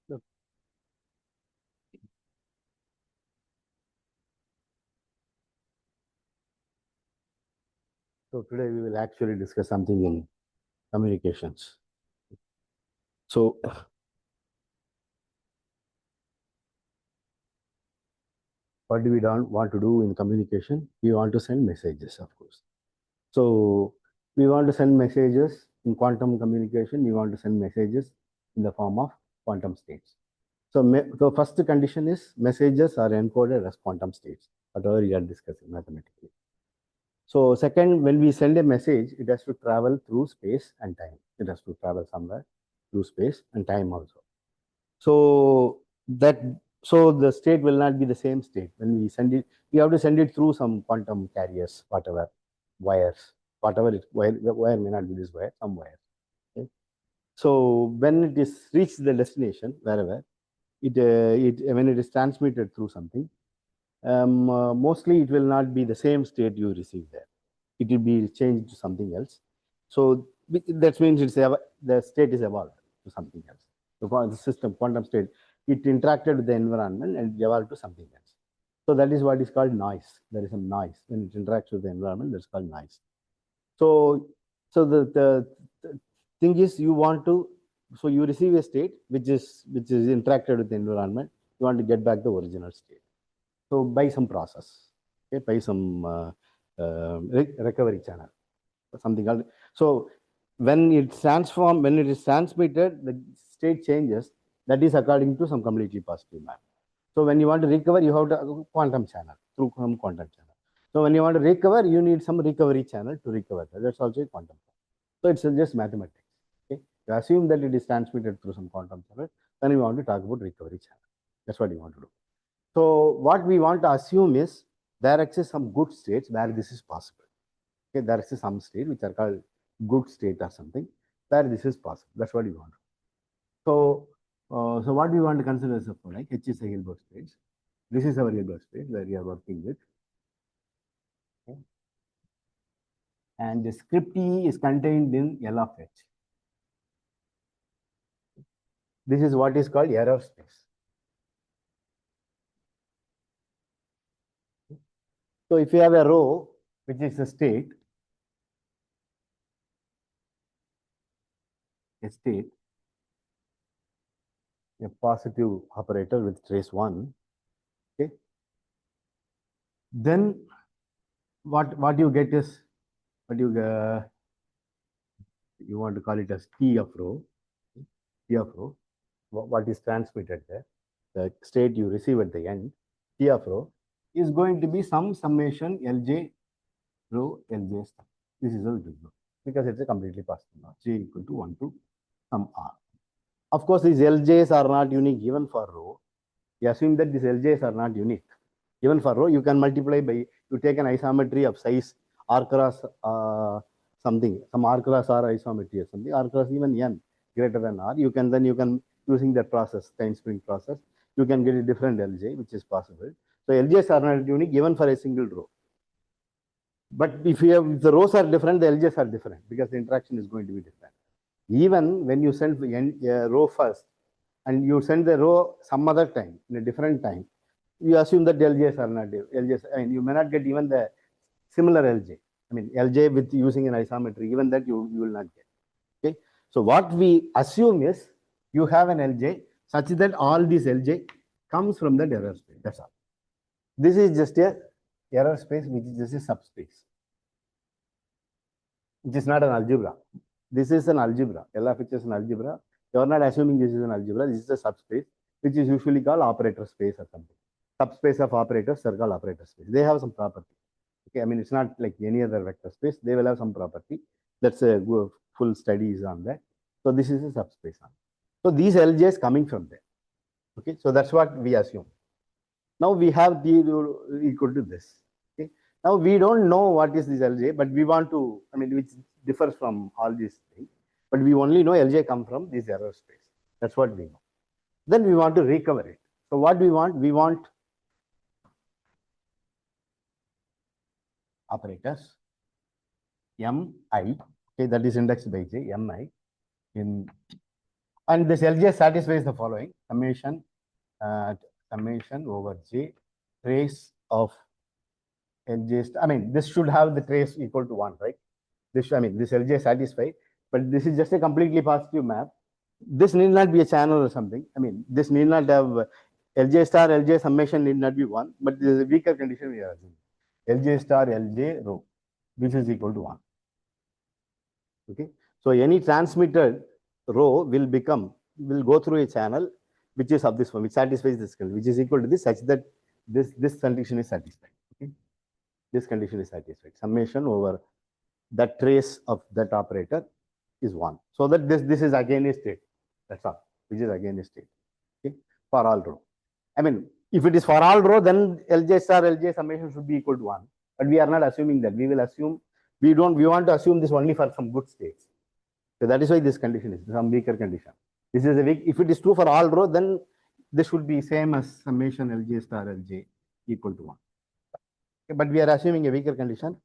Look. So today we will actually discuss something in communications. So what do we don't want to do in communication? We want to send messages, of course. So we want to send messages in quantum communication. We want to send messages in the form of quantum states. So the first condition is messages are encoded as quantum states, whatever we are discussing mathematically. So second, when we send a message, it has to travel through space and time. It has to travel somewhere through space and time also. So that so the state will not be the same state when we send it. We have to send it through some quantum carriers, whatever wires, whatever it wire may not be this wire, some wire. Okay? So when it is reached the destination, wherever it when it is transmitted through something, mostly it will not be the same state you receive there. It will be changed to something else. So that means the state is evolved to something else. The system, quantum state, it interacted with the environment and evolved to something else. So that is what is called noise. There is some noise. When it interacts with the environment, that's called noise. So, the thing is you want to, so you receive a state which is interacted with the environment. You want to get back the original state. So by some process, okay, by some recovery channel, something else. So when it is transmitted, the state changes. That is according to some completely positive map. So when you want to recover, you have to quantum channel through some quantum channel. So when you want to recover, you need some recovery channel to recover. That's also a quantum channel. So it's just mathematics. Okay, you assume that it is transmitted through some quantum channel. Then you want to talk about recovery channel. That's what you want to do. So what we want to assume is there exists some good states where this is possible. Okay, there is some state which are called good state or something where this is possible. That's what we want. So, so what we want to consider is like H is a Hilbert state. This is our Hilbert state where we are working with. Okay. And the script E is contained in L of H. This is what is called error space. So if you have a row which is a state, a positive operator with trace 1, okay, then what you get is what you want to call it as T of row, what is transmitted there, the state you receive at the end, T of row, is going to be some summation Lj rho Lj star. This is how it will go because it's a completely positive law. J equal to 1 to some R. Of course, these Ljs are not unique even for rho. You assume that these Ljs are not unique. Even for rho, you can multiply by, you take an isometry of size R cross something, some R cross R isometry or something, R cross even N greater than R, you can using that process, time spring process, you can get a different Lj, which is possible. So Ljs are not unique even for a single row. But if the rows are different, the Ljs are different because the interaction is going to be different. Even when you send a row first and you send the row some other time, in a different time, you assume that Ljs are not Ljs. I mean, you may not get even the similar Lj. I mean, Lj with using an isometry, even that you will not get. Okay. So what we assume is you have an Lj such that all this Lj comes from the error space. That's all. This is just a error space, which is just a subspace. It is not an algebra. This is an algebra. L of H is an algebra. You are not assuming this is an algebra. This is a subspace, which is usually called operator space or something. Subspace of operators are called operator space. They have some property. Okay, I mean, it's not like any other vector space. They will have some property. That's a full studies on that. So this is a subspace. So these Ljs coming from there. Okay, so that's what we assume. Now we have the equal to this. Okay, now we don't know what is this Lj, but we want to, I mean, which differs from all these things, but we only know Lj come from this error space. That's what we know. Then we want to recover it. So what we want? We want operators Mi, okay, that is indexed by J, Mi in And this Lj satisfies the following: summation over J trace of Lj. I mean, this should have the trace equal to 1, right? This, I mean, this Lj satisfied, but this is just a completely positive map. This need not be a channel or something. I mean, this need not have Lj star Lj summation need not be 1, but this is a weaker condition we are assuming. Lj star Lj rho, this is equal to 1. Okay. So any transmitted row will go through a channel which is of this form, which satisfies this condition, which is equal to this, such that this condition is satisfied. Okay. This condition is satisfied. Summation over that trace of that operator is 1. So that this is again a state. That's all. Which is again a state. Okay. For all row. I mean, if it is for all row, then Lj star Lj summation should be equal to 1. But we are not assuming that. We will assume we want to assume this only for some good states. So that is why this condition is some weaker condition. This is a weak. If it is true for all row, then this should be same as summation Lj star Lj equal to 1. Okay, but we are assuming a weaker condition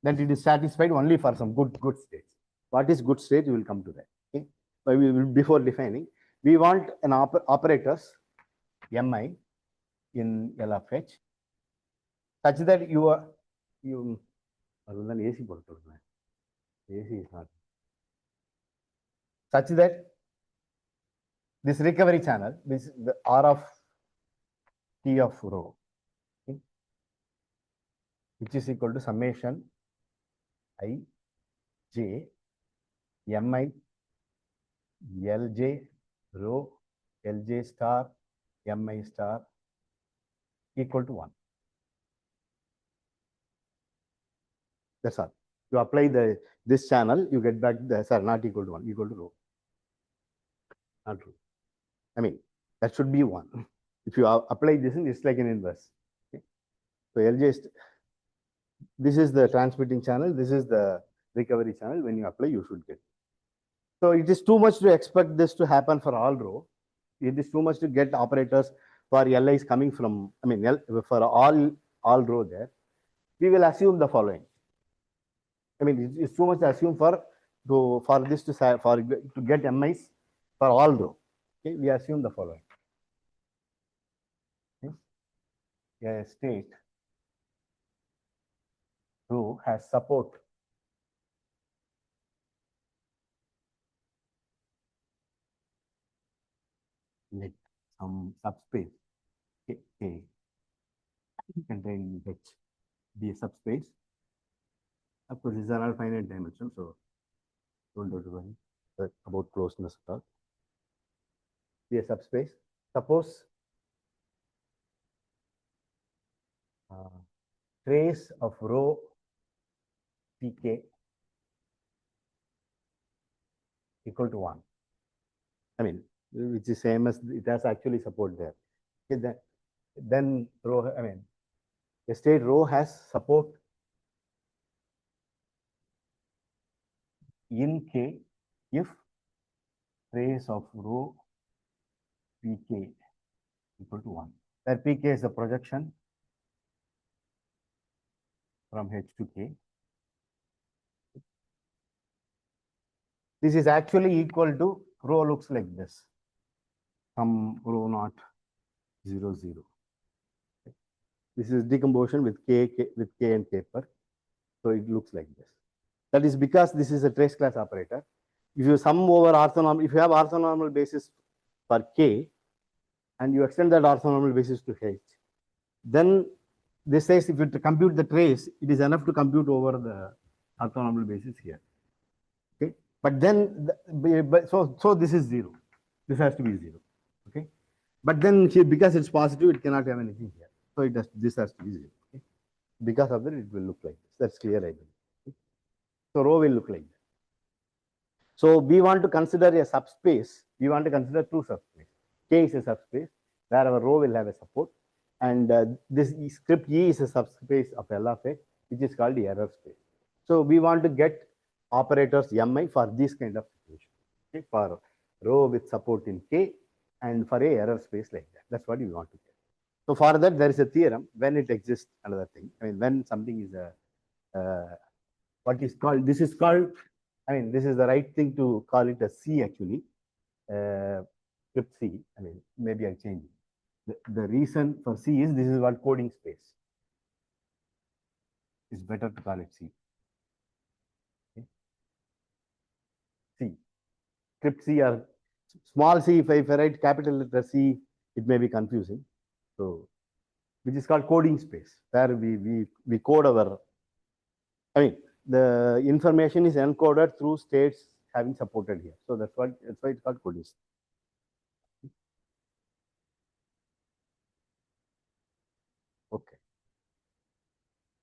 that it is satisfied only for some good states. What is good state? We will come to that. Okay. But we will, before defining, we want an operators Mi in L of H such that you other than AC AC is not such that this recovery channel, this the R of T of rho, okay, which is equal to summation I J Mi Lj rho Lj star Mi star equal to 1. That's all. You apply this channel, you get back the not equal to 1, equal to rho. Not true. I mean, that should be 1. If you apply this, it's like an inverse. Okay. So Lj, this is the transmitting channel, this is the recovery channel. When you apply, you should get. So it is too much to expect this to happen for all row. It is too much to get operators for Li is coming from, I mean, for all row there. We will assume the following. I mean, it's too much to assume for this to get MIs for all row. Okay, we assume the following. Okay. A state row has support let some subspace K containing H be a subspace. Of course, these are all finite dimensions, so don't worry about closeness at all. Be a subspace. Suppose trace of row Pk equal to 1. I mean, which is same as it has actually support there. Okay, then row, I mean, a state row has support in K if trace of row Pk equal to 1. Where Pk is the projection from H to K. This is actually equal to rho looks like this. Some rho naught 0 0. This is decomposition with K and K per. So it looks like this. That is because this is a trace class operator. If you sum over orthonormal, if you have orthonormal basis for K and you extend that orthonormal basis to H, then this says if you compute the trace, it is enough to compute over the orthonormal basis here. Okay, but then so this is 0. This has to be 0. Okay, but then here because it's positive, it cannot have anything here. So this has to be 0. Okay? Because of that, it will look like this. That's clear, I believe. Okay? So rho will look like that. So we want to consider a subspace. We want to consider two subspace. K is a subspace where our rho will have a support, and this script E is a subspace of L of H, which is called the error space. So we want to get operators Mi for this kind of situation. Okay? For rho with support in K and for a error space like that. That's what we want to get. So for that, there is a theorem when it exists. Another thing. I mean, when something is a what is called, this is called, I mean, this is the right thing to call it a C actually. script C. I mean, maybe I change it. The reason for C is this is what coding space. It's better to call it C. Okay. C. Script C or small c, if I write capital letter C, it may be confusing. So, which is called coding space, where we code our, I mean, the information is encoded through states having supported here. So that's why it's called coding space. Okay.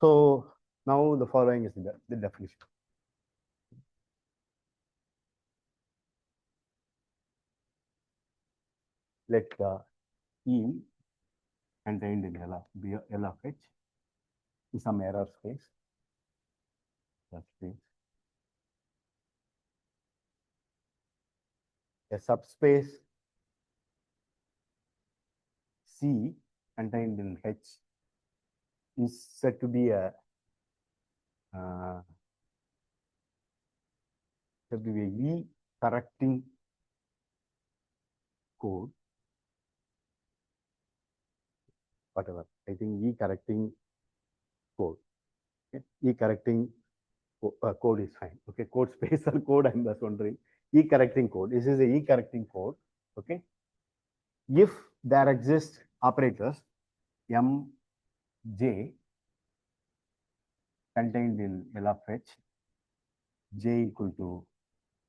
So now the following is the definition. Let E contained in L of H is some error space. That space. A subspace C contained in H is said to be a E correcting code, whatever. I think E correcting code. Okay. E correcting code is fine. Okay, code space or code, I'm just wondering. E correcting code. This is a E correcting code. Okay. If there exist operators M, J contained in L of H, J equal to,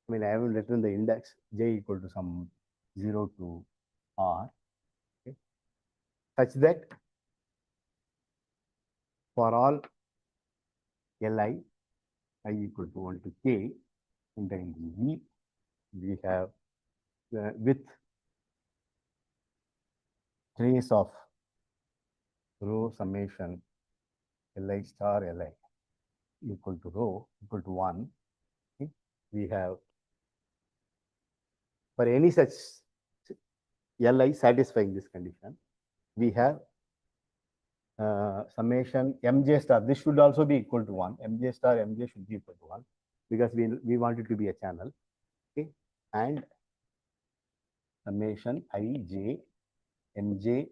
I mean, I haven't written the index, J equal to some 0 to R, okay, such that for all Li, I equal to 1 to K contained in E, we have with trace of rho summation Li star Li equal to rho equal to 1. Okay. We have for any such Li satisfying this condition, we have summation Mj star. This should also be equal to 1. Mj star Mj should be equal to 1 because we want it to be a channel. Okay. And summation Ij Mj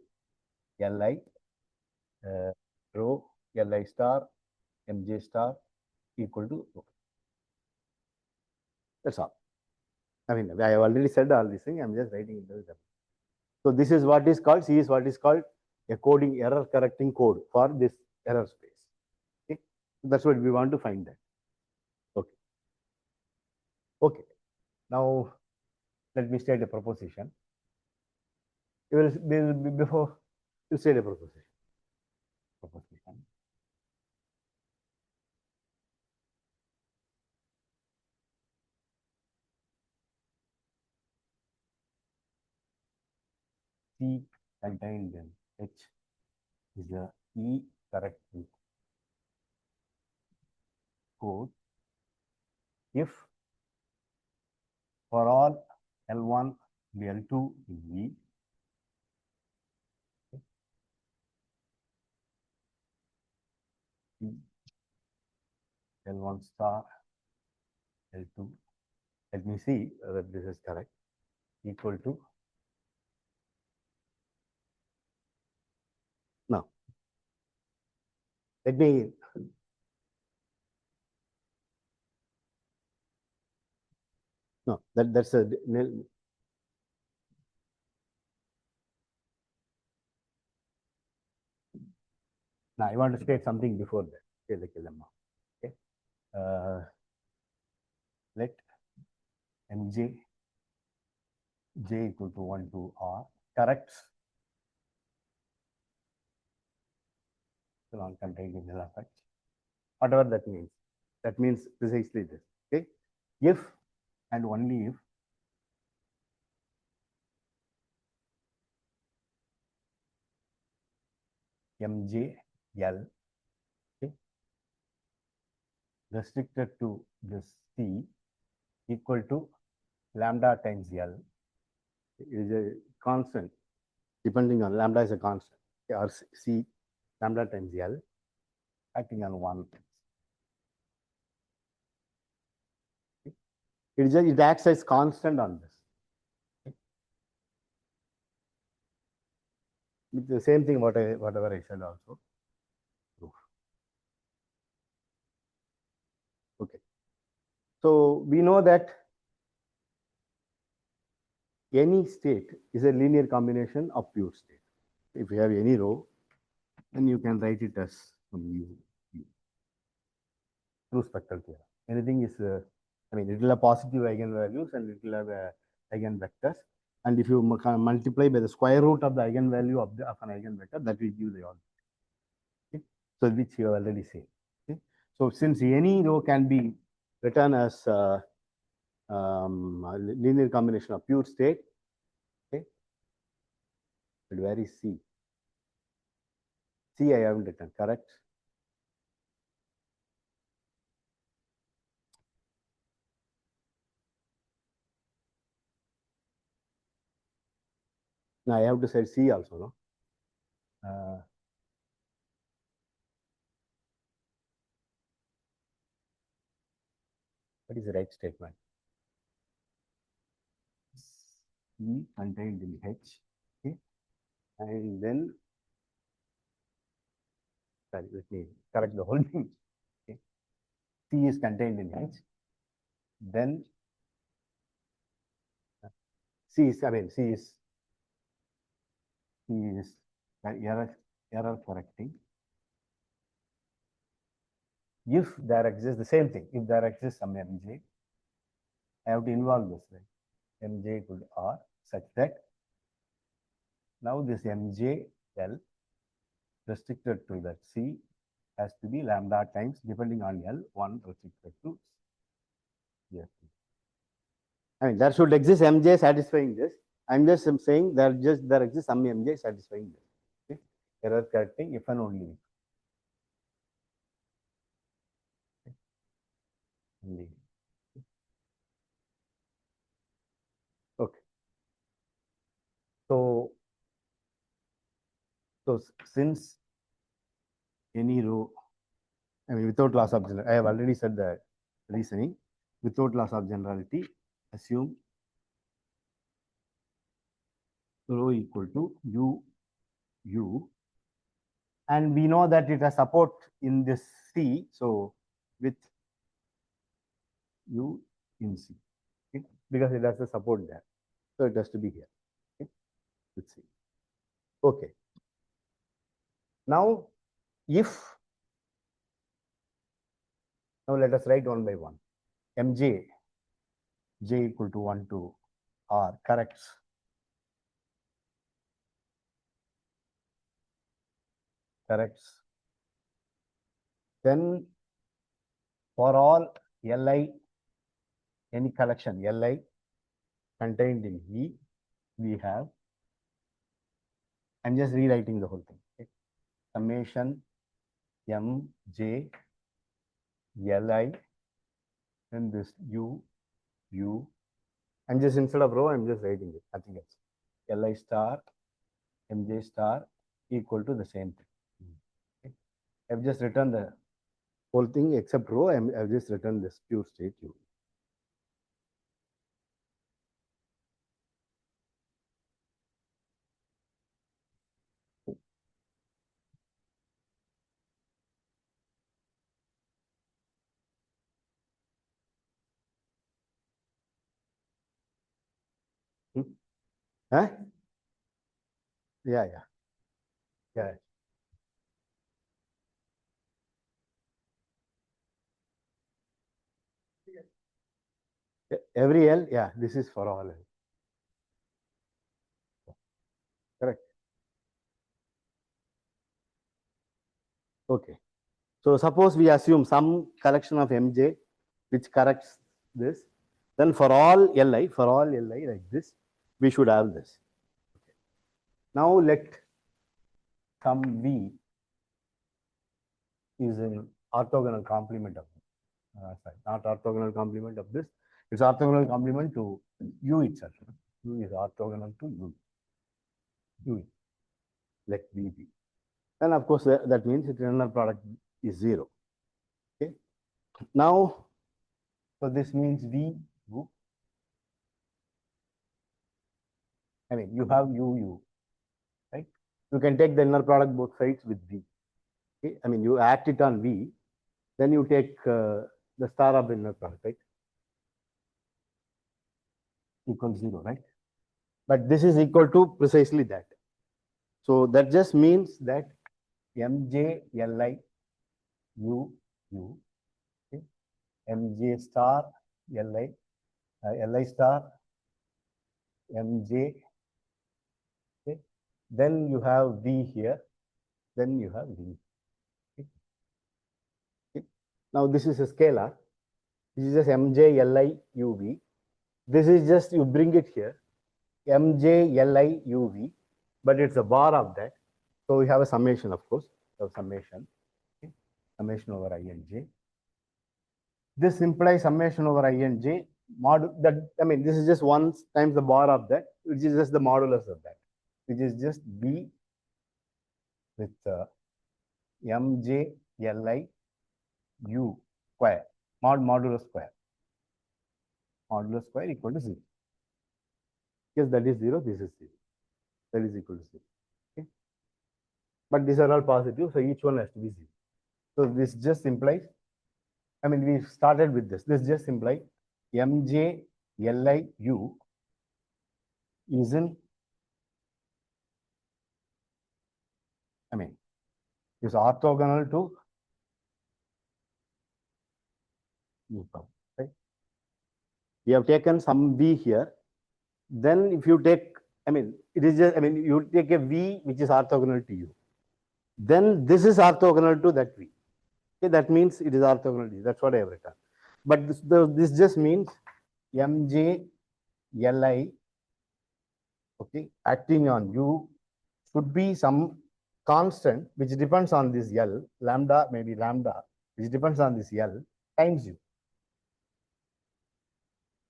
Li rho Li star Mj star equal to rho. That's all. I mean, I have already said all these things. I'm just writing it down. So this is what is called, C is what is called a coding error correcting code for this error space. Okay. That's what we want to find that. Okay. Okay. Now let me state a proposition. Before you state a proposition. Proposition. C contained in H is a E correcting code if for all L1 L2 in E, okay, L1 star L2, let me see whether this is correct, equal to, now let me, no, that's a, now I want to state something before that. Okay. Let Mj J equal to 1 to R corrects contained in Laflamme, whatever that means. That means precisely this. Okay. If and only if Mj L, okay, restricted to this C equal to lambda times L is a constant, depending on lambda is a constant, okay, or C lambda times L acting on 1. Okay. It acts as constant on this. with the same thing whatever I said also. Proof. Okay. So we know that any state is a linear combination of pure state. If you have any row, then you can write it as U. Through spectral theorem. Anything is, I mean, it will have positive eigenvalues and it will have eigenvectors. And if you multiply by the square root of the eigenvalue of an eigenvector, that will give the order. Okay? So which you have already seen. Okay? So since any row can be written as a linear combination of pure state, okay, but where is C? C I haven't written, correct? Now I have to say C also, no? What is the right statement? C contained in H, okay, and then sorry, let me correct the whole thing. Okay. C is contained in H, then C is, I mean, C is error correcting. If there exists the same thing, if there exists some Mj, I have to involve this, right? Mj equal to R such that now this Mj L restricted to that C has to be lambda times depending on L, 1 restricted to yes. I mean, there should exist Mj satisfying this. I'm just saying there exists some Mj satisfying this. Okay? Error correcting if and only if. Okay. Okay. So since any row, I mean, without loss of generality, I have already said the reasoning. Without loss of generality, assume rho equal to u, and we know that it has support in this C. So with u in C, okay? Because it has the support there, so it has to be here. Okay? Let's see. Okay. Now, now let us write one by one. Mj j equal to 1 to R corrects then for all Li, any collection Li contained in E, we have, I'm just rewriting the whole thing. Okay? Summation Mj Li, then this U, I'm just instead of row, I'm just writing it, nothing else. Li star, Mj star equal to the same thing. Okay? I've just written the whole thing except row, I've just written this pure state U. Huh? Yeah. Every L, yeah, this is for all L. Correct. Okay. So suppose we assume some collection of Mj which corrects this, then for all Li like this, we should have this. Okay. Now let some V is an orthogonal complement of not orthogonal complement of this. It's orthogonal complement to U itself. U is orthogonal to U. Let V be. And of course, that means its inner product is 0. Okay. Now, so this means V, I mean, you have U, right? You can take the inner product both sides with V. Okay? I mean, you act it on V, then you take the star of the inner product, right? Equals 0, right? But this is equal to precisely that. So that just means that Mj Li U U, okay? Mj star Li Li star Mj, okay? Then you have V here, then you have V. Okay? Okay? Now this is a scalar. This is just Mj Li UV. This is just you bring it here, Mj Li UV, but it's a bar of that. So we have a summation, of course, so summation, okay? Summation over Ij. This implies summation over Ij mod that, I mean, this is just 1 times the bar of that, which is just the modulus of that, which is just B with Mj Li U square, modulus square. Modulus square equal to 0. Yes, that is 0, this is 0. That is equal to 0. Okay? But these are all positive, so each one has to be 0. So this just implies, I mean, we started with this. This just implies Mj Li U is in, I mean, is orthogonal to U, right? We have taken some V here. Then if you take, I mean, it is just, I mean, you take a V which is orthogonal to U. Then this is orthogonal to that V. Okay, that means it is orthogonal to U. That's what I have written. But this just means Mj Li, okay, acting on U should be some constant which depends on this L, lambda, maybe lambda, which depends on this L times U.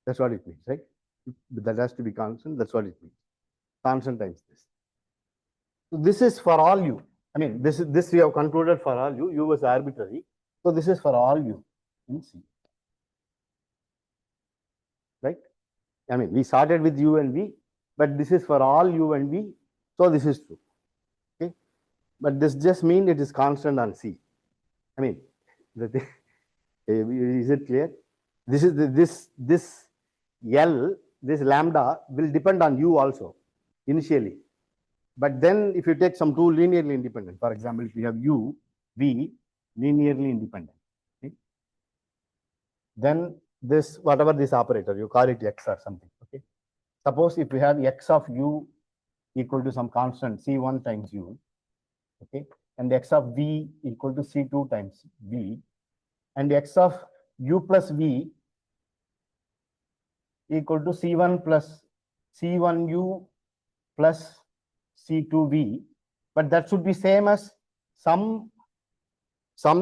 That's what it means, right? That has to be constant. That's what it means. Constant times this. So this is for all U. I mean, this we have concluded for all U. U was arbitrary. So this is for all U in C. Right? I mean, we started with U and V, but this is for all U and V. So this is true. Okay? But this just means it is constant on C. I mean, is it clear? This is this L, this lambda will depend on U also initially. But then if you take some two linearly independent, for example, if you have U, V, linearly independent, okay? Then this, whatever this operator, you call it X or something, okay? Suppose if we have X of U equal to some constant C1 times U, okay? And X of V equal to C2 times V, and X of U plus V equal to C1 plus C1U plus C2V, but that should be same as some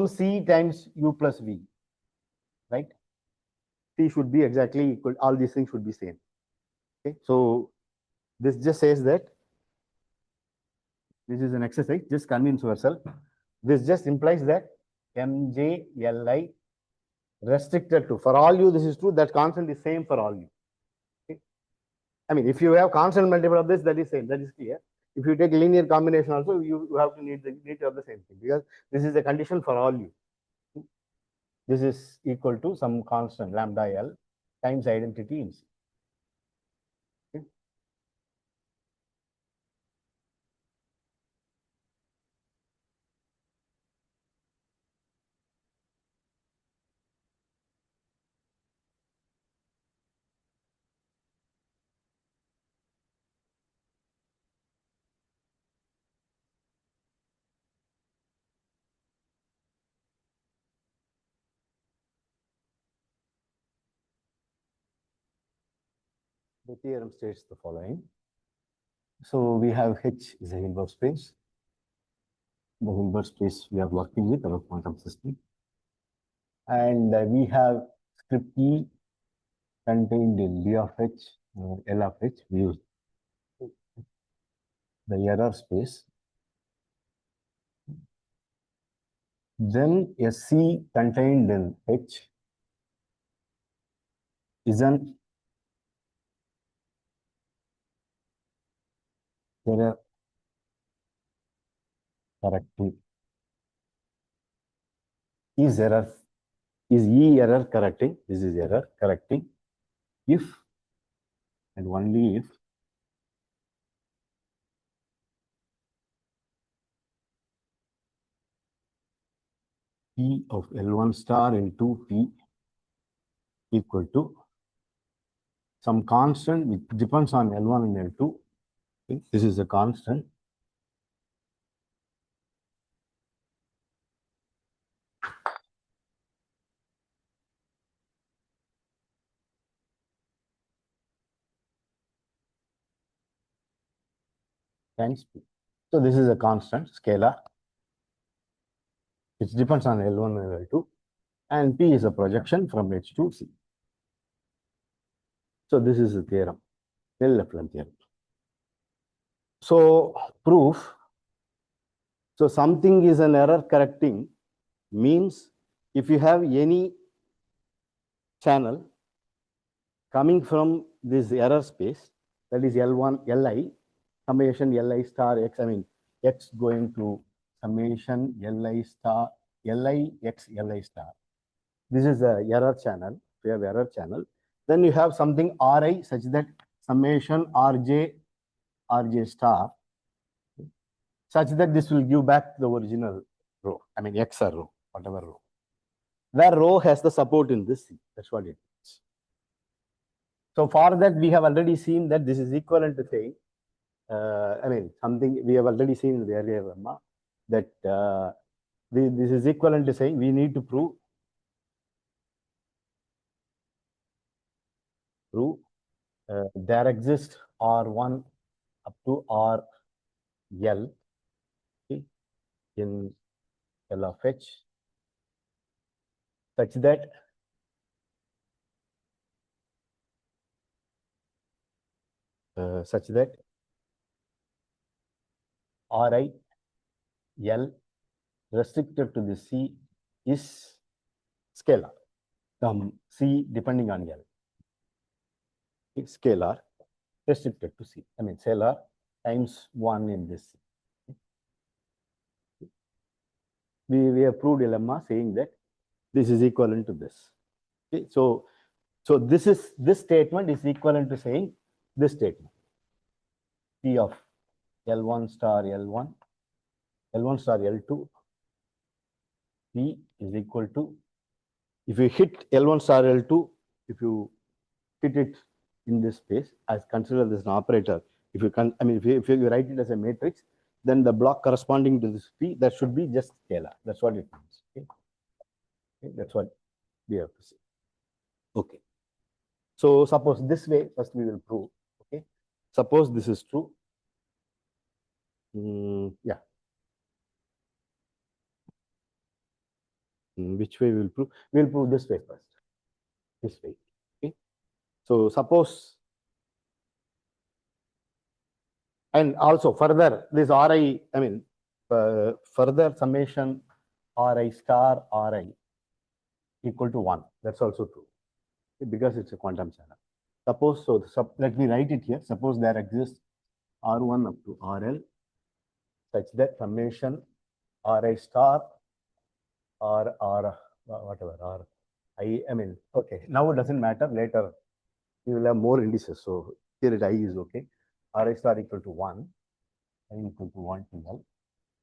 C times U plus V, right? C should be exactly equal, all these things should be same. Okay, so this just says that this is an exercise, just convince yourself. This just implies that Mj Li restricted to, for all U this is true, that constant is same for all U. Okay? I mean, if you have constant multiple of this, that is same, that is clear. If you take linear combination also, you have to need to have the same thing, because this is a condition for all U. This is equal to some constant lambda L times identity in C. Okay? The theorem states the following. So we have H is a Hilbert space. The Hilbert space we are working with our quantum system. And we have script E contained in B of H, L of H. We use the error space. Then a C contained in H is an error correcting is error, is E error correcting, this is error correcting if and only if P of L1 star into P equal to some constant which depends on L1 and L2. Okay, this is a constant. Times P. So this is a constant scalar which depends on L1 and L2, and P is a projection from H to C. So this is the theorem, Knill-Laflamme theorem. So proof. So something is an error correcting means if you have any channel coming from this error space, that is L1, Li, summation Li star X, I mean, X going to summation Li star, Li X Li star. This is the error channel. We have error channel. Then you have something Ri such that summation Rj star, such that this will give back the original row, I mean, X or row, whatever row. Where row has the support in this C. That's what it means. So for that, we have already seen that this is equivalent to saying, I mean, something we have already seen in the earlier lemma, that this is equivalent to saying we need to prove there exists R1 up to RL, okay, in L of H, such that Ri L restricted to the C is scalar, some C depending on L. It's scalar restricted to C. I mean, scalar times 1 in this. We have proved a lemma saying that this is equivalent to this. Okay, so this statement is equivalent to saying this statement. P of L1 star L1, L1 star L2, P is equal to, if you hit L1 star L2, if you hit it in this space, as consider this an operator, if you can, I mean, if you write it as a matrix, then the block corresponding to this P, that should be just scalar. That's what it means. Okay? Okay, that's what we have to say. Okay. So suppose this way, first we will prove. Okay. Suppose this is true. Yeah. Which way we will prove? We will prove this way first. This way. Okay. So suppose, and also further, this Ri, I mean, further summation Ri star Ri equal to 1. That's also true. Okay, because it's a quantum channel. Suppose, so let me write it here. Suppose there exists R1 up to RL such that summation Ri star or whatever, or I mean, okay, now it doesn't matter. Later, we will have more indices. So here it I is okay. Ri star equal to 1, I equal to 1 to L,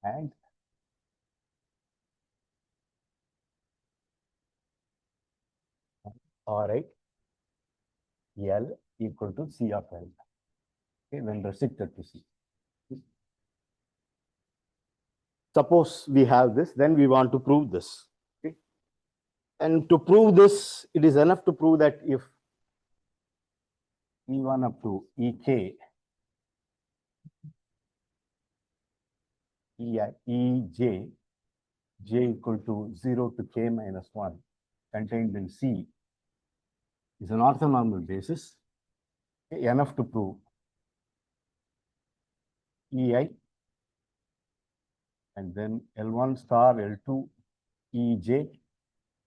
and Ri L equal to C of L, okay, when restricted to C. Suppose we have this, then we want to prove this. Okay? And to prove this, it is enough to prove that if E1 up to Ek, Ej, j equal to 0 to k minus 1 contained in C is an orthonormal basis, okay, enough to prove Ei and then L1 star L2 Ej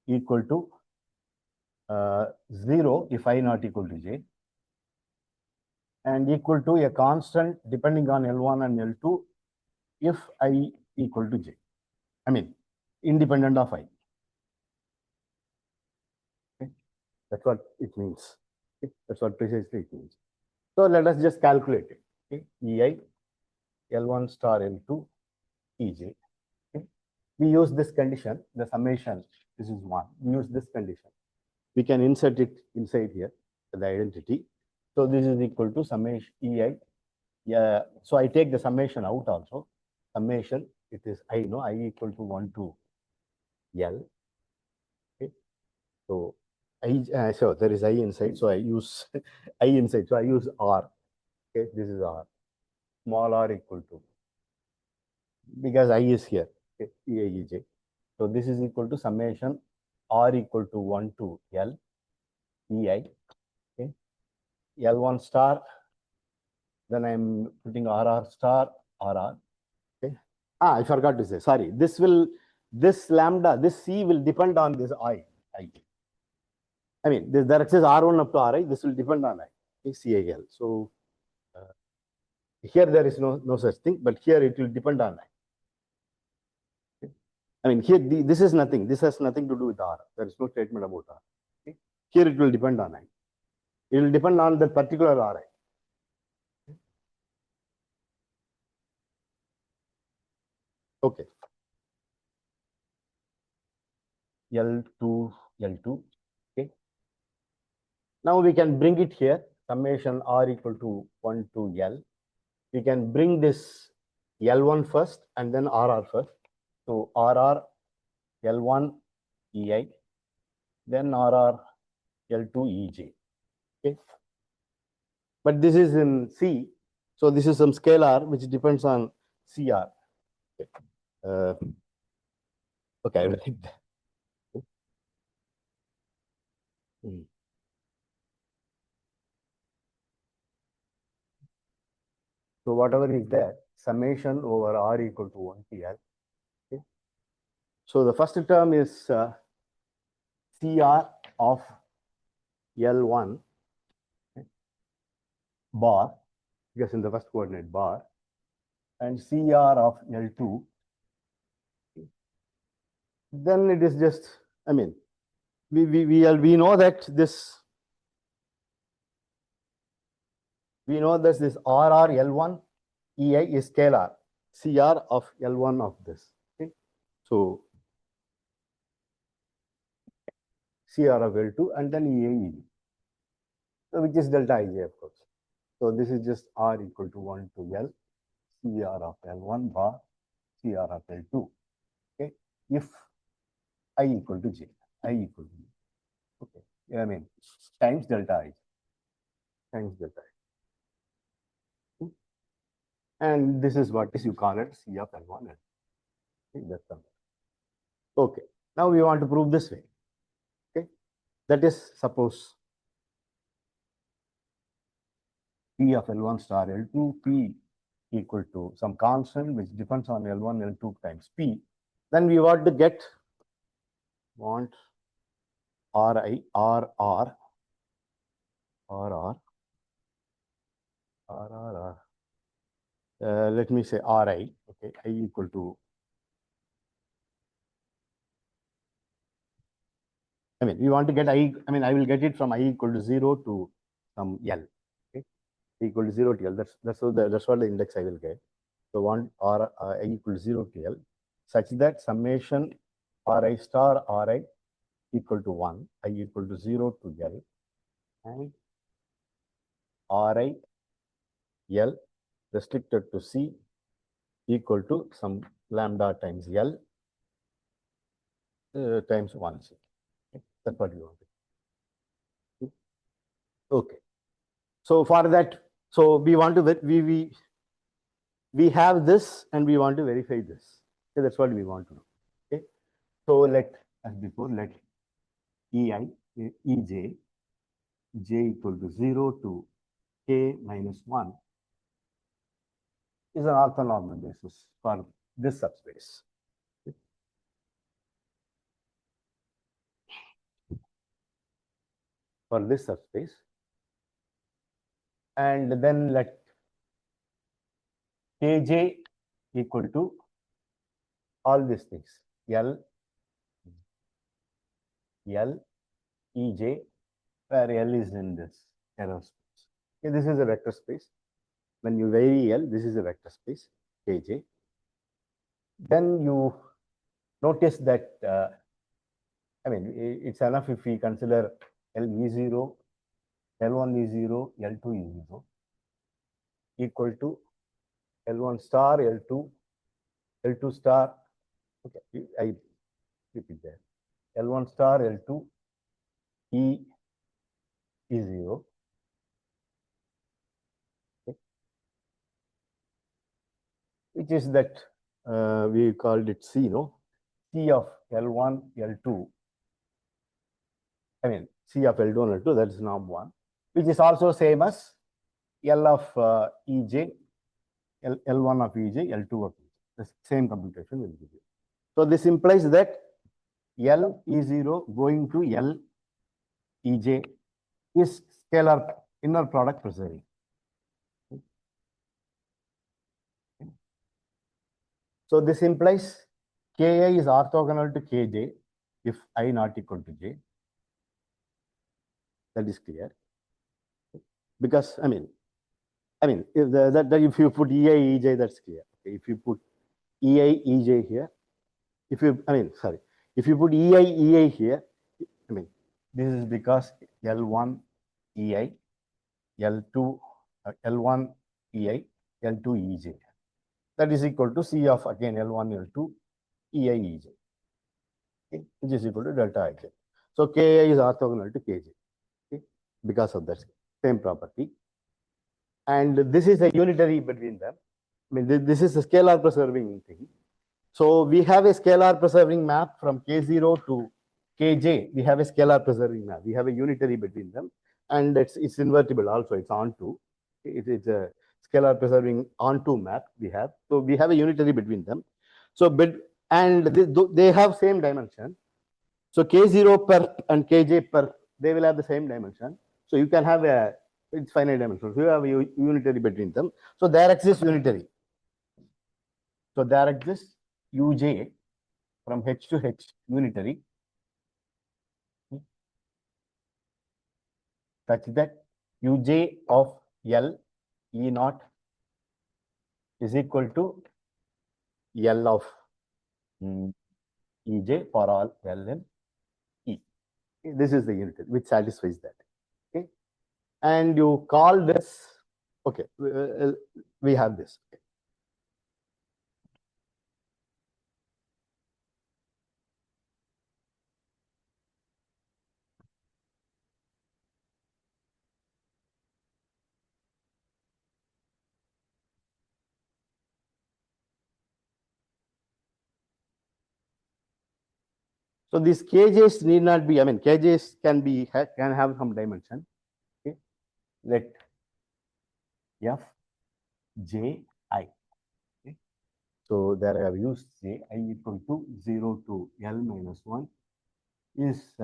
equal to 0 if I not equal to j, and equal to a constant depending on L1 and L2 if I equal to j. I mean, independent of I. Okay? That's what it means. Okay? That's what precisely it means. So let us just calculate it. Okay? Ei, L1 star L2, Ej. Okay? We use this condition, the summation, this is 1. We use this condition. We can insert it inside here, the identity. So this is equal to summation Ei. Yeah, so I take the summation out also. Summation, it is I, no, I equal to 1 to L. Okay. So so there is I inside. So I use I inside. So I use R. Okay, this is R. Small r equal to, because I is here. Okay, EIEJ. So this is equal to summation R equal to 1 to L EI. Okay, L1 star. Then I'm putting RR star RR. Okay. I forgot to say. Sorry. This lambda, this C will depend on this I. I mean, this there says R1 up to Ri. This will depend on I. Okay, CIL. So here there is no such thing, but here it will depend on I. Okay. I mean, here this is nothing. This has nothing to do with R. There is no statement about R. Okay. Here it will depend on I. It will depend on the particular Ri. Okay. L2, L2. Okay. Now we can bring it here. Summation R equal to 1 to L. We can bring this L1 first and then RR first. So RR L1 EI, then RR L2 EJ. Okay. But this is in C. So this is some scalar which depends on CR. Okay, okay, I will write that. So whatever is there, summation over R equal to 1 to L. Okay. So the first term is CR of L1 bar, because in the first coordinate bar, and CR of L2. Then it is just, I mean, we know that this, we know that this RR L1 EI is scalar, CR of L1 of this. Okay. So CR of L2 and then EA ED. So which is delta Ij, of course. So this is just R equal to 1 to L, CR of L1 bar, CR of L2. Okay. If I equal to J, I equal to J. Okay. I mean, times delta I, times delta I. And this is what is you call it C of L1. Okay, that's the. Okay. Now we want to prove this way. Okay. That is, suppose P of L1 star L2, P equal to some constant which depends on L1, L2 times P. Then we want to get Ri, RR, let me say Ri, okay, I equal to, I mean, we want to get I mean, I will get it from I equal to 0 to some L, okay, equal to 0 to L. That's what the index I will get. So want R I equal to 0 to L, such that summation Ri star Ri equal to 1, I equal to 0 to L, and Ri L restricted to C equal to some lambda times L times 1 C. Okay. That's what we want. Okay. So for that, so we want to we have this and we want to verify this. Okay, that's what we want to do. Okay. So let, as before, let EI, EJ, J equal to 0 to K minus 1 is an orthonormal basis for this subspace. Okay. For this subspace. And then let Kj equal to all these things, L, L, EJ, where L is in this error space. Okay, this is a vector space. When you vary L, this is a vector space, Kj. Then you notice that, it's enough if we consider LV0, L1 E0, L2 E0 equal to L1 star, L2, L2 star. Okay, I keep it there. L1 star, L2, E E0. Okay. Which is that we called it C, no? C of L1, L2. C of L1, L2, that is norm 1, which is also same as L of EJ, L1 of EJ, L2 of EJ. The same computation will give you. So this implies that L E0 going to L EJ is scalar inner product preserving. So this implies Ki is orthogonal to Kj if I not equal to j. That is clear. Because if you put Ei Ej, that's clear. Okay, if you put Ei Ej here, if you put Ei Ei here, this is because L1 Ei, L2 L1 Ei, L2 Ej. That is equal to C of again L1 L2 Ei Ej, okay, which is equal to delta Ij. So Ki is orthogonal to Kj, okay, because of that same property. And this is a unitary between them. This is a scalar preserving thing. So we have a scalar preserving map from K0 to Kj. We have a scalar preserving map. We have a unitary between them, and it's invertible also. It's onto. It's a scalar preserving onto map we have. So we have a unitary between them. So they have same dimension. So K0 per and Kj per, they will have the same dimension. So you can have it's finite dimension. So you have a unitary between them. So there exists unitary. So there exists Uj from H to H unitary such that Uj of L E naught is equal to L of Ej for all L in E. This is the unitary which satisfies that. Okay, and you call this. Okay, we have this. Okay. So these Kj's need not be. Kj's can have some dimension. Okay, let F J I. Okay. So there I have used J I equal to 0 to L minus 1 is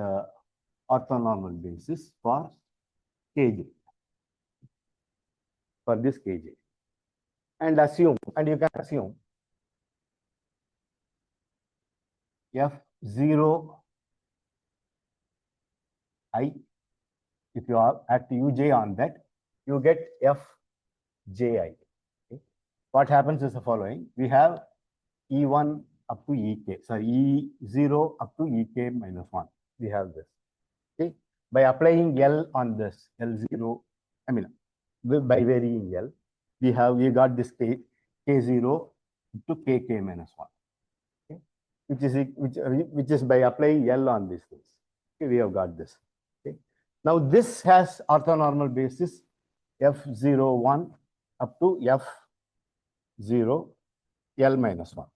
orthonormal basis for Kj, for this Kj. And you can assume F0 I, if you add Uj on that, you get Fji. Okay. What happens is the following. We have E1 up to Ek, sorry, E0 up to Ek minus 1. We have this. Okay. By applying L on this, L0, by varying L, we got this K0 to Kk minus 1. Okay. Which is by applying L on these things. Okay, we have got this. Okay. Now this has orthonormal basis F01 up to F0 L minus 1.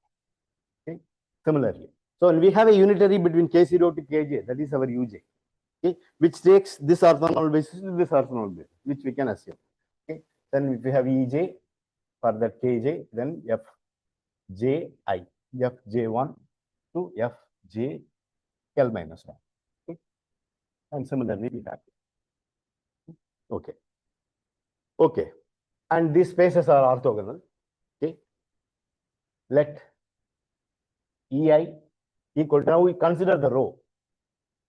Okay. Similarly, so we have a unitary between K0 to Kj, that is our Uj. Okay, which takes this orthonormal basis to this orthonormal basis, which we can assume. Okay, then if we have Ej for that Kj, then Fji, Fj1 to Fj L minus 1. Okay, and similarly we have. Okay. Okay, and these spaces are orthogonal. Okay, let EI equal to, now we consider the row.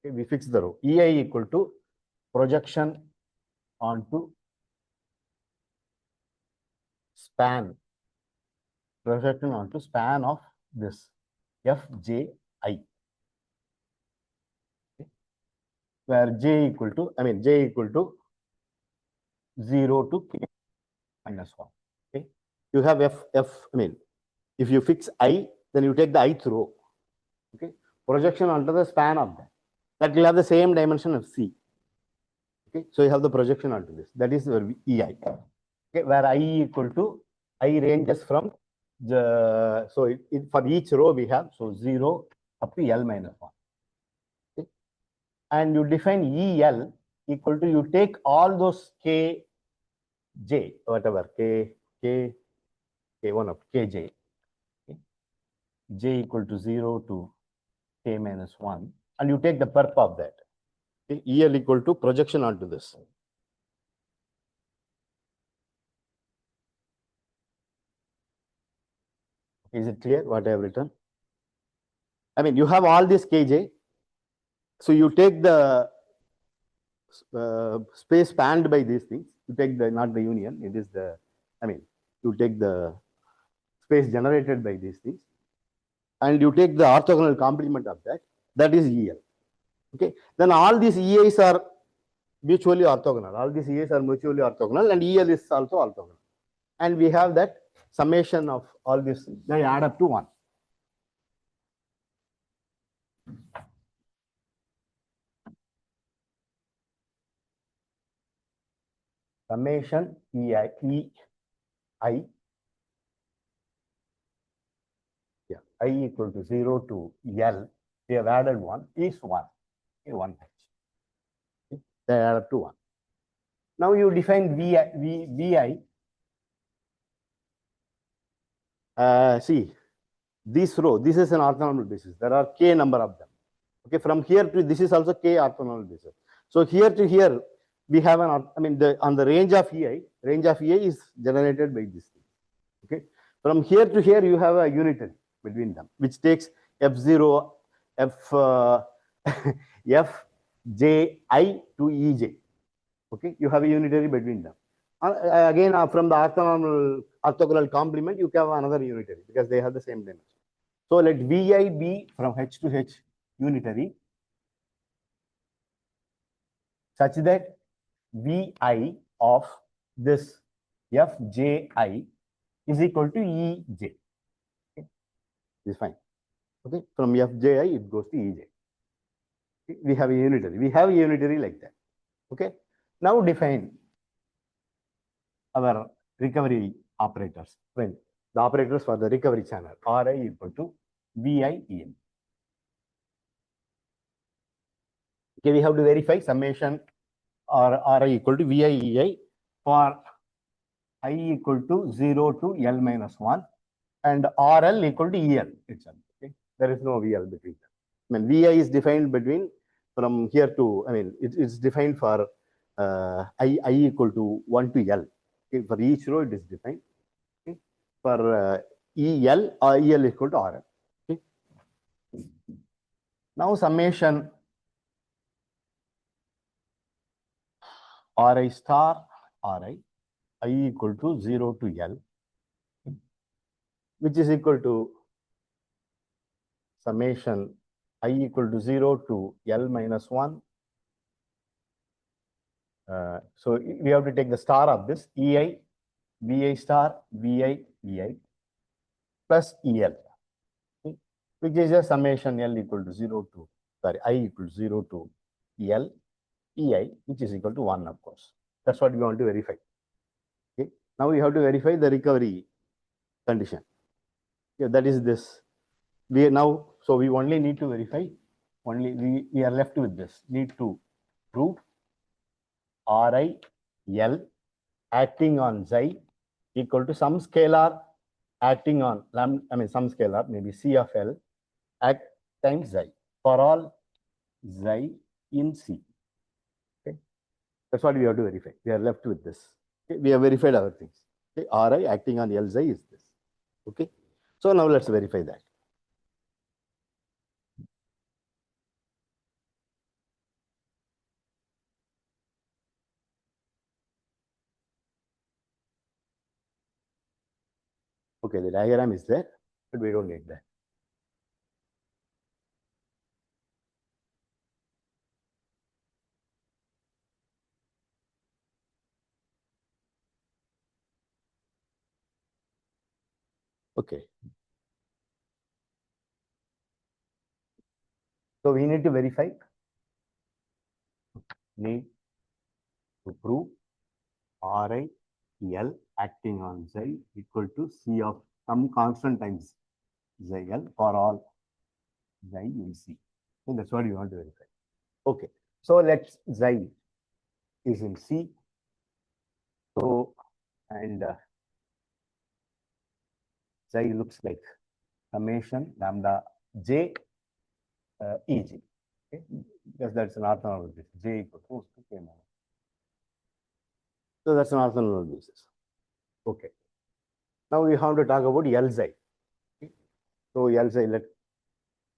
Okay, we fix the row. EI equal to projection onto span. Projection onto span of this Fji. Okay. Where j equal to, j equal to 0 to k minus 1. Okay. You have if you fix I, then you take the ith row. Okay. Projection onto the span of that. That will have the same dimension of C. Okay. So you have the projection onto this. That is where EI. Okay. Where I equal to, I ranges from the, so for each row we have, so 0 up to L minus 1. Okay. And you define EL equal to, you take all those K, J, whatever, K1 of Kj, okay. J equal to 0 to K minus 1, and you take the perp of that. Okay. EL equal to projection onto this. Is it clear what I have written? You have all this Kj. So you take the space spanned by these things. You take the, not the union, it is the, you take the space generated by these things, and you take the orthogonal complement of that. That is EL. Okay. Then all these EIs are mutually orthogonal. All these EIs are mutually orthogonal, and EL is also orthogonal. And we have that summation of all this, they add up to 1. Summation EI, I equal to 0 to L, we have added 1, is 1. Okay, 1 H. Okay. They add up to 1. Now you define VI. See, this row, this is an orthonormal basis. There are K number of them. Okay, from here to this is also K orthonormal basis. So here to here, we have an, on the range of EI is generated by this thing. Okay, from here to here, you have a unitary between them, which takes F0, Fji to Ej. Okay, you have a unitary between them. Again, from the orthogonal complement, you have another unitary because they have the same dimension. So let Vi be from H to H unitary, such that Vi of this Fji is equal to Ej. Okay. This is fine. Okay, from Fji it goes to Ej. Okay. We have a unitary. We have a unitary like that. Okay. Now define our recovery operators. When the operators for the recovery channel, Ri equal to Vi En. Okay, we have to verify summation or Ri equal to Vi Ei for I equal to 0 to L minus 1 and RL equal to EL itself. Okay, there is no VL between them. Vi is defined between from here to, it's defined for I equal to 1 to L. Okay, for each row it is defined. Okay, for EL or EL equal to RL. Okay. Now summation Ri star Ri I equal to 0 to L, which is equal to summation I equal to 0 to L minus 1. So we have to take the star of this EI, VI star, VI, EI plus EL, okay, which is a summation L equal to 0 to, I equal to 0 to L, EI, which is equal to 1, of course. That's what we want to verify. Okay. Now we have to verify the recovery condition. Yeah, that is this. We now, so we only need to verify, we are left with this. Need to prove Ri L acting on Xi equal to some scalar acting on some scalar, maybe C of L at times Xi for all Xi in C. Okay, that's what we have to verify. We are left with this. Okay, we have verified other things. Okay, Ri acting on L Xi is this. Okay, so now let's verify that. Okay, the diagram is there, but we don't need that. Okay. So we need to verify, need to prove Ri L acting on Z equal to C of some constant times ZL for all Xi in C. So that's what you want to verify. Okay. So let's Xi is in C. So, and Xi looks like summation lambda J Ej. Okay. Because that's an orthonormal basis. J equal to K minus. So that's an orthonormal basis. Okay. Now we have to talk about Lz. Okay. So Lz,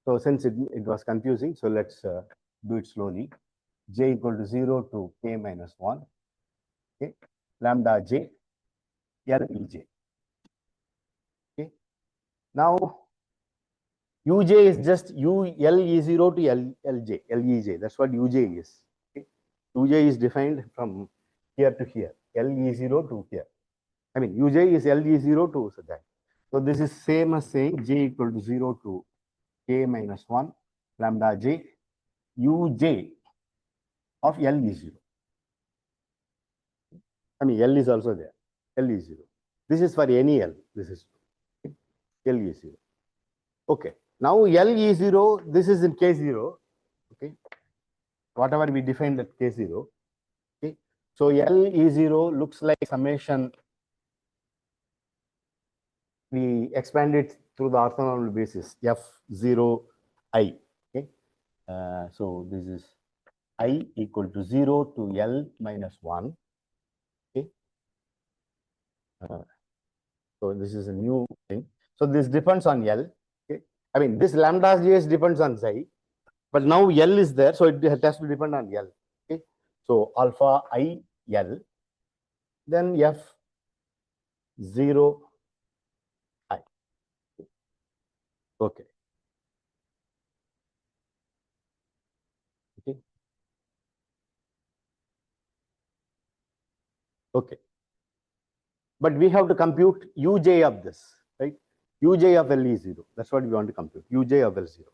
so since it was confusing, so let's do it slowly. J equal to 0 to K minus 1. Okay. Lambda J Lej. Okay. Now Uj is just Ule0 to Lej. That's what Uj is. Okay. Uj is defined from here to here. Le0 to here. I mean, Uj is Le0 to that. So this is same as saying J equal to 0 to K minus 1 lambda J Uj of Le0. I mean, L is also there. Le0. This is for any L. This is Le0. Okay. Now Le0, this is in K0. Okay. Whatever we defined at K0. Okay. So Le0 looks like summation. We expand it through the orthonormal basis F0I. Okay. So this is I equal to 0 to L minus 1. Okay. So this is a new thing. So this depends on L. Okay. I mean, this lambda Js depends on Xi, but now L is there, so it has to depend on L. Okay. So alpha I L, then F0 I. Okay. Okay. Okay. But we have to compute Uj of this, right? Uj of Le0. That's what we want to compute. Uj of L0.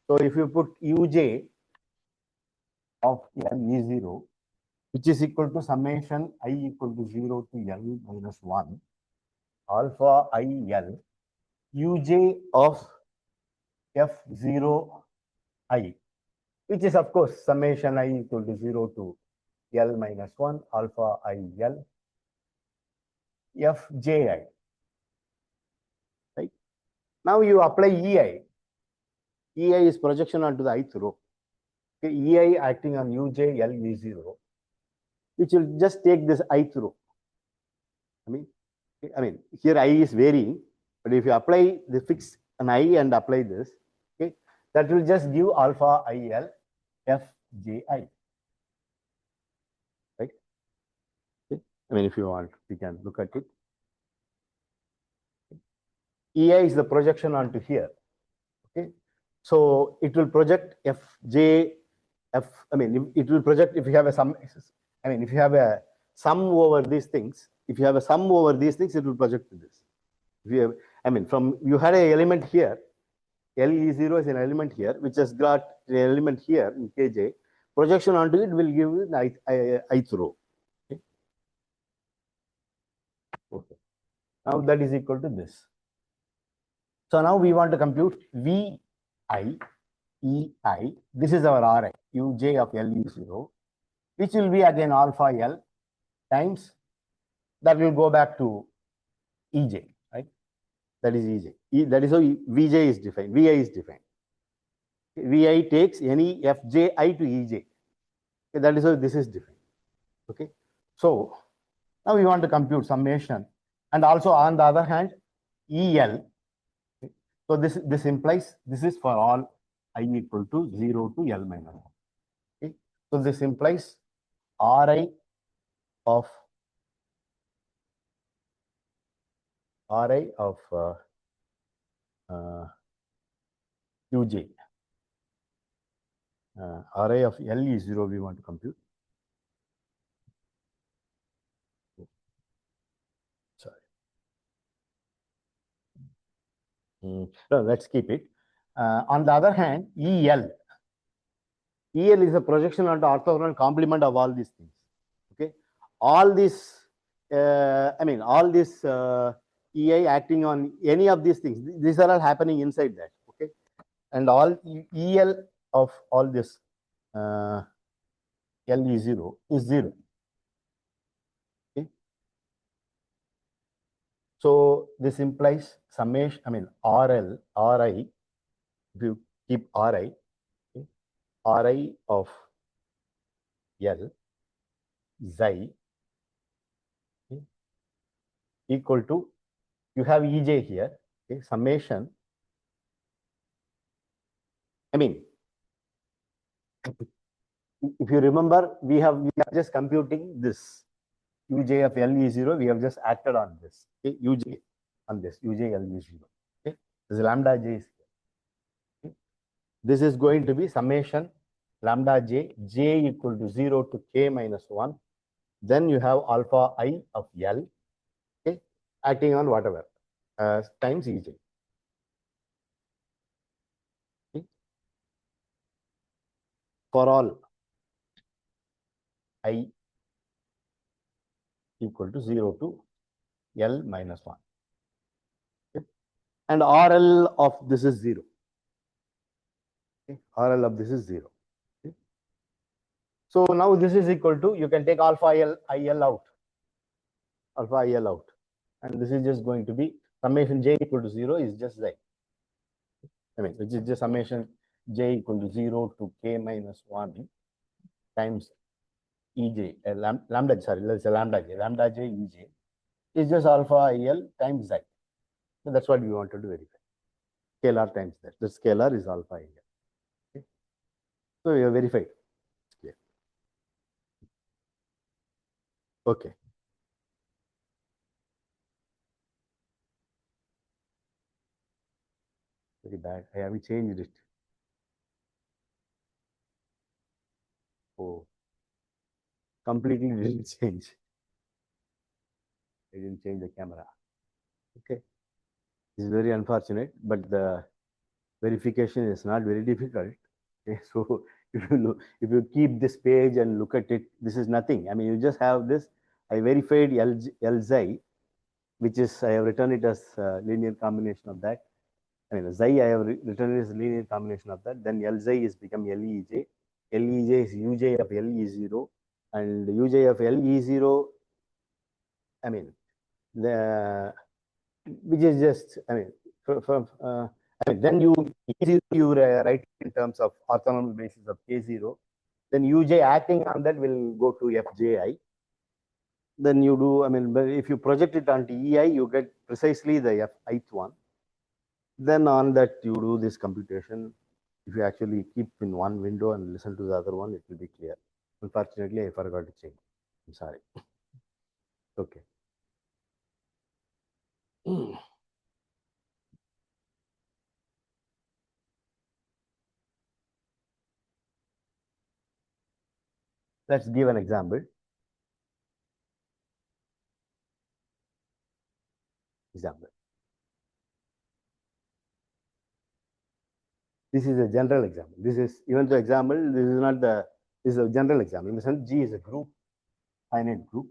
So if you put Uj of Le0, which is equal to summation I equal to 0 to L minus 1, alpha IL, Uj of F0 I, which is of course summation I equal to 0 to L minus 1, alpha IL, Fji. Right? Now you apply Ei. Ei is projection onto the ith row. Okay, Ei acting on Uj Le0, which will just take this ith row. I mean, here I is varying, but if you apply the fix an I and apply this, okay, that will just give alpha IL Fji. Right? Okay. I mean, if you want, we can look at it. Ei is the projection onto here. Okay. So it will project Fj, I mean, it will project if you have a sum. I mean, if you have a sum over these things, if you have a sum over these things, it will project to this. If you have, I mean, from you had an element here, Le0 is an element here, which has got an element here in Kj. Projection onto it will give you the ith row. Okay. Okay. Now that is equal to this. So now we want to compute Vi, Ei. This is our Ri, Uj of Le0, which will be again alpha L times, that will go back to Ej, right? That is Ej. That is how Vj is defined. Vi is defined. Vi takes any Fji to Ej. Okay, that is how this is defined. Okay. So now we want to compute summation, and also on the other hand, El. Okay. So this implies this is for all I equal to 0 to L minus 1. Okay. So this implies Ri of Ri of uj. Ri of L is 0 we want to compute. Sorry. No, let's keep it. On the other hand, EL is a projection onto orthogonal complement of all these things. Okay, all this, all this EI acting on any of these things. These are all happening inside that. Okay, and all EL of all this L is 0 is 0. Okay, so this implies summation. RL, Ri. If you keep Ri, okay, Ri of L xi, okay, equal to, you have EJ here, okay, summation. If you remember, we are just computing this uj of L is 0. We have just acted on this, okay, uj on this uj L is 0. Okay, this lambda j is here. Okay. This is going to be summation lambda j equal to 0 to k minus 1. Then you have alpha I of L, okay, acting on whatever times EJ. Okay. For all I equal to 0 to L minus 1. Okay. And RL of this is 0. Okay. RL of this is 0. Okay. So now this is equal to, you can take alpha IL out. Alpha IL out. And this is just going to be summation j equal to 0 is just like, which is just summation j equal to 0 to k minus 1 times EJ, lambda, sorry, let's say lambda j EJ is just alpha IL times xi. So that's what we want to do verify. Scalar times that. The scalar is alpha IL. Okay. So we have verified. Yeah. Okay. Very bad. I haven't changed it. Oh, completely didn't change. I didn't change the camera. Okay. This is very unfortunate, but the verification is not very difficult. Okay. So if you keep this page and look at it, this is nothing. You just have this. I verified Lxi, which is, I have written it as a linear combination of that. Xi I have written it as a linear combination of that. Then Lxi is become Lej. Lej is uj of Le0, and uj of Le0, the which is just, then you write in terms of orthonormal basis of K0. Then uj acting on that will go to Fji. Then you do, but if you project it onto EI, you get precisely the Fith one. Then on that you do this computation. If you actually keep in one window and listen to the other one, it will be clear. Unfortunately, I forgot to change. I'm sorry. Okay. Let's give an example. This is a general example. This is, even the example, this is not the, this is a general example. In the sense, G is a group, finite group.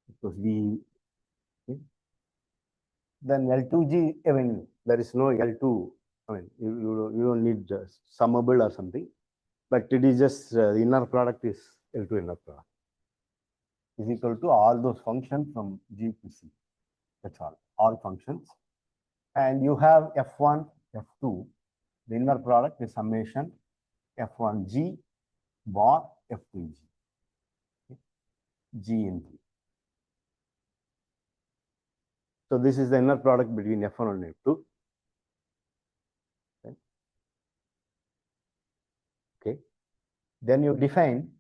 Because V, okay. Then L2G, there is no L2. You don't need summable or something, but it is just the inner product is L2 inner product is equal to all those functions from G to C. That's all functions. And you have F1, F2. The inner product is summation F1G bar F2G. Okay. G in G. So this is the inner product between F1 and F2. Okay. Then you define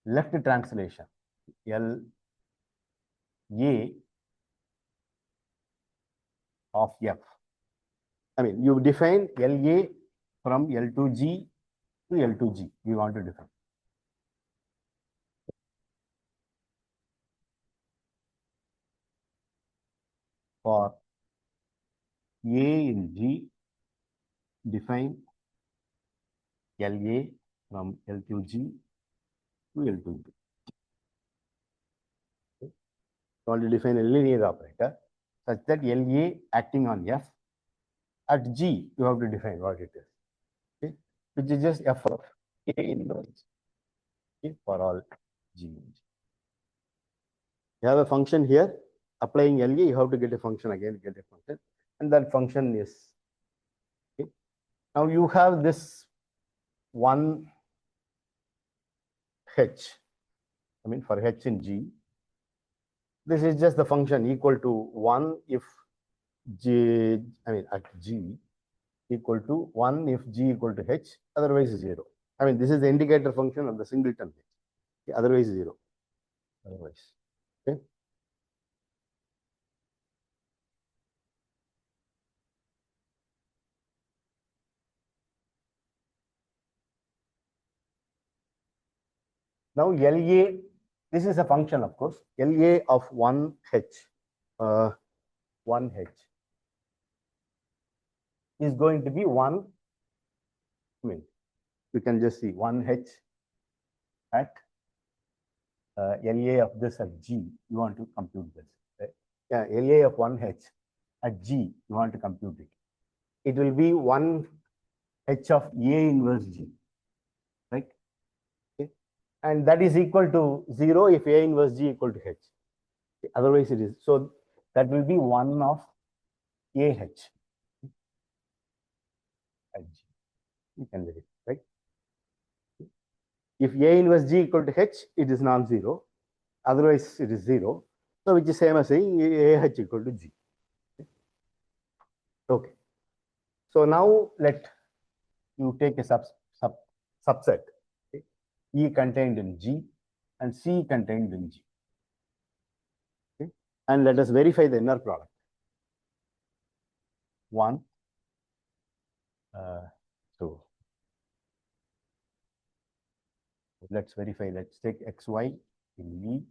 left translation L A of F. I mean, you define LA from L to G to L to G. We want to define. For A in G, define LA from L to G to L to G. Okay. You want to define a linear operator such that LA acting on F at G, you have to define what it is. Okay, which is just F of A inverse. Okay, for all G. You have a function here, applying LA, you have to get a function again, get a function, and that function is, okay. Now you have this one H, I mean for H in G, this is just the function equal to 1 if G, I mean at G equal to 1 if G equal to H, otherwise 0. I mean, this is the indicator function of the singleton H, okay, otherwise 0, otherwise, okay. Now LA, this is a function, of course, LA of 1H, 1H is going to be 1, I mean, you can just see 1H at LA of this at G, you want to compute this, right? Yeah, LA of 1H at G, you want to compute it. It will be 1H of A inverse G, right? Okay. And that is equal to 0 if A inverse G equal to H. Okay. Otherwise it is. So that will be 1 of AH at G. You can get it, right? If A inverse G equal to H, it is non-zero. Otherwise it is 0. So which is same as saying AH equal to G. Okay. So now let you take a subset, okay? E contained in G and C contained in G. Okay? And let us verify the inner product. 1, 2. Let's verify. Let's take XY in E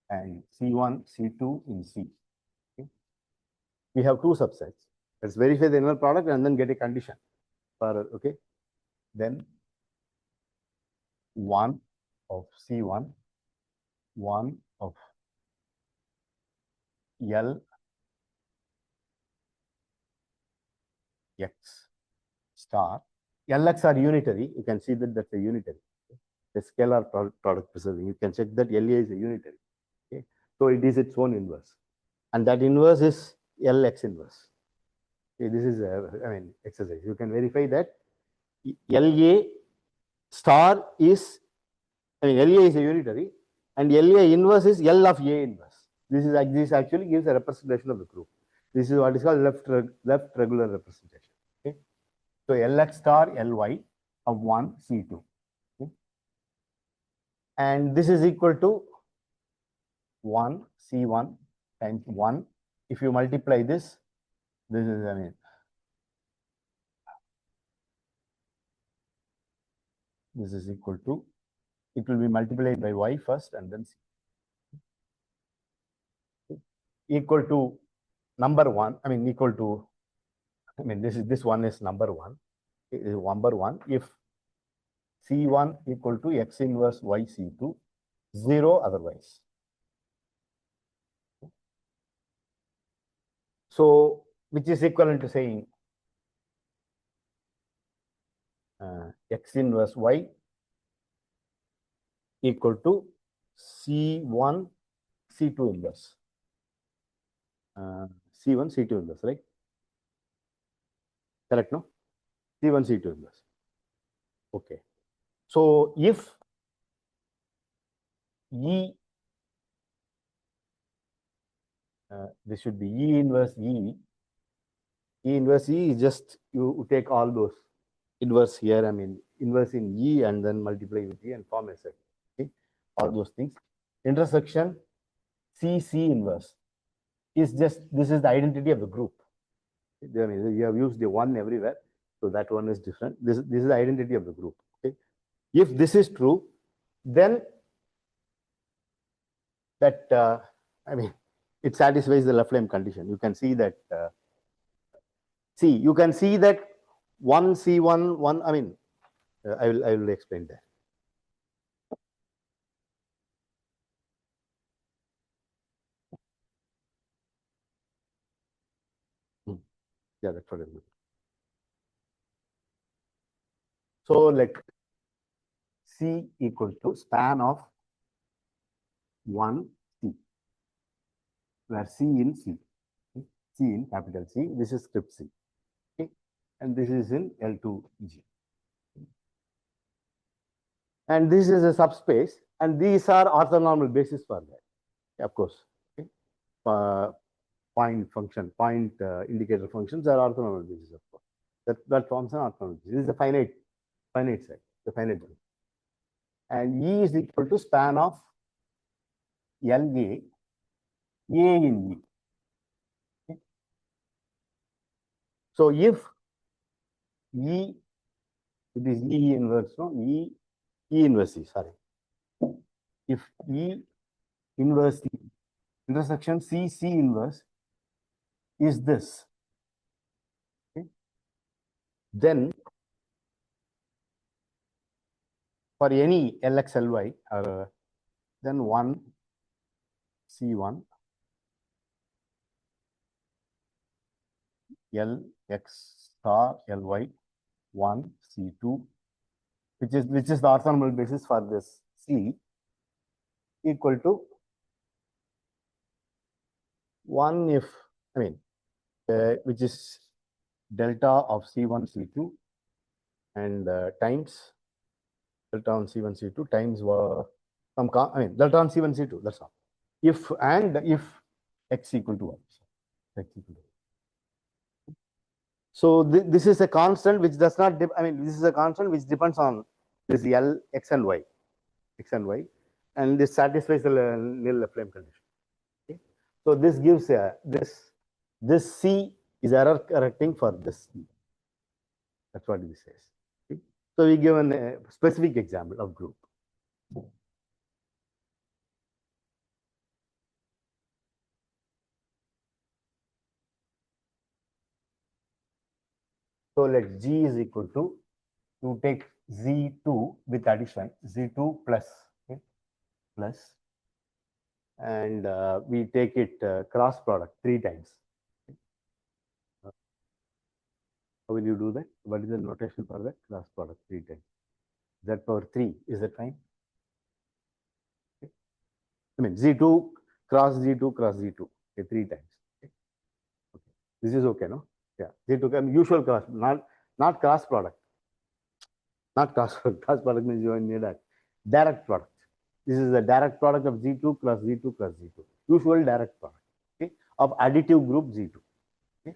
and C1, C2 in C. Okay? We have two subsets. Let's verify the inner product and then get a condition for, okay? Then 1 of C1, 1 of L X star. LX are unitary. You can see that that's a unitary. Okay? The scalar product preserving. You can check that LA is a unitary. Okay? So it is its own inverse. And that inverse is LX inverse. Okay? This is, I mean, exercise. You can verify that LA star is, I mean, LA is a unitary and LA inverse is L of A inverse. This actually gives a representation of the group. This is what is called left regular representation. Okay? So LX star Ly of 1 C2. Okay? And this is equal to 1 C1 times 1. If you multiply this is, I mean, this is equal to, it will be multiplied by Y first and then C. Okay? Equal to number 1, I mean, equal to, I mean, this one is number 1. It is number 1. If C1 equal to X inverse Y C2, 0 otherwise. So, which is equivalent to saying X inverse Y equal to C1 C2 inverse. C1 C2 inverse, right? Correct, no? C1 C2 inverse. Okay. So, if E, this should be E inverse E. E inverse E is just, you take all those inverse here, I mean, inverse in E and then multiply with E and form a set. Okay? All those things. Intersection C inverse is just, this is the identity of the group. I mean, you have used the one everywhere, so that one is different. This is the identity of the group. Okay. If this is true, then that I mean, it satisfies the Laflamme condition. You can see that. See, you can see that one C1 one. I mean, I will explain that. Yeah, that's what I mean. So let C equal to span of 1 C, where C in C. Okay. C in capital C. This is script C. Okay. And this is in L2G. And this is a subspace, and these are orthonormal basis for that, of course. Okay. Point function, point indicator functions are orthonormal basis, of course. That forms an orthonormal basis. This is a finite set, the finite one. And E is equal to span of LA, A in E. Okay. So if E, it is E inverse, no? E inverse E, sorry. If E inverse E, intersection C inverse is this, okay, then for any LXLY, then 1 C1 LX star LY 1 C2, which is the orthonormal basis for this C, equal to 1 if, I mean, which is delta of C1 C2 and times delta on C1 C2 times some, I mean, delta on C1 C2, that's all. If X equal to 1. X equal to 1. So this is a constant which does not, I mean, this is a constant which depends on this L, X and Y, and this satisfies the Knill Laflamme condition. Okay. So this gives this C is error correcting for this C. That's what this says. Okay. So we give a specific example of group. So let G is equal to, you take Z2 with addition, Z2 plus, okay, plus, and we take it cross product 3 times. How will you do that? What is the notation for that? Cross product 3 times. Z power 3, is that fine? Okay. I mean, Z2 cross Z2 cross Z2, okay, 3 times. Okay. Okay. This is okay, no? Yeah, Z2, I mean, usual cross, not cross product. Not cross product means you need a direct product. This is the direct product of Z2 plus Z2 plus Z2. Usual direct product, okay, of additive group Z2. Okay.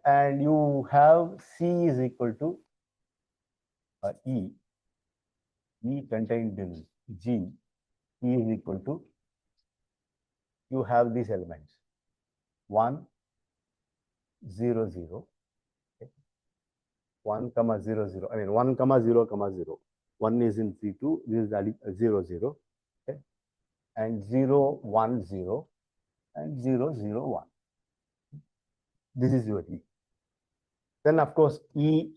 And you have C is equal to E contained in G. E is equal to, you have these elements 1, 0, 0. Okay. 1, 0, 0. I mean 1, 0, 0. 1 is in C2, this is 0, 0. Okay. And 0, 1, 0, and 0, 0, 1. This is your E. Then, of course, E,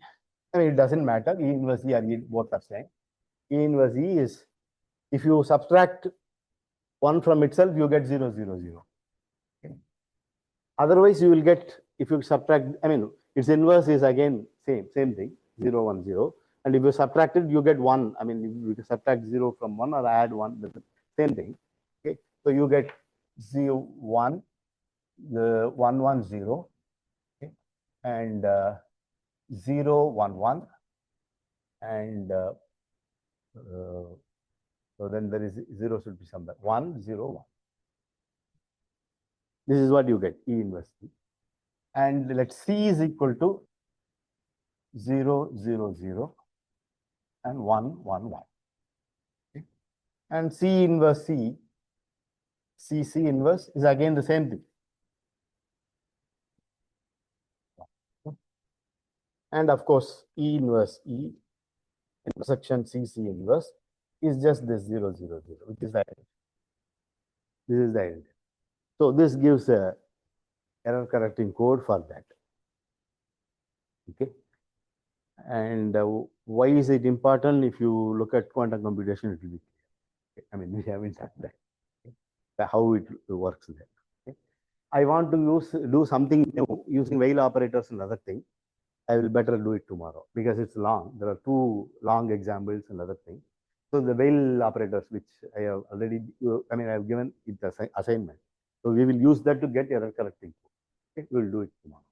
I mean, it doesn't matter. E inverse E or E, both are same. E inverse E is, if you subtract 1 from itself, you get 0, 0, 0. Okay. Otherwise, you will get, if you subtract, I mean, its inverse is again same thing, 0, 1, 0. And if you subtract it, you get 1. I mean, if you subtract 0 from 1 or add 1, that's the same thing. Okay. So you get 0, 1, the 1, 1, 0. Okay. And 0, 1, 1. And so then there is 0 should be somewhere. 1, 0, 1. This is what you get, E inverse E. And let C is equal to 0, 0, 0 and 1, 1, 1. Okay. And C inverse C CC inverse is again the same thing. And of course, E inverse E intersection CC inverse is just this 0, 0, 0, which is the identity. This is the identity. So this gives a error correcting code for that. Okay. And why is it important? If you look at quantum computation, it will be clear. I mean, we haven't done that. Okay. How it works there. Okay. I want to do something new using while operators and other thing. I will better do it tomorrow because it's long. There are two long examples and other things. So the while operators, which I have already, I mean, I have given it as assignment. So we will use that to get error correcting. Okay, we will do it tomorrow.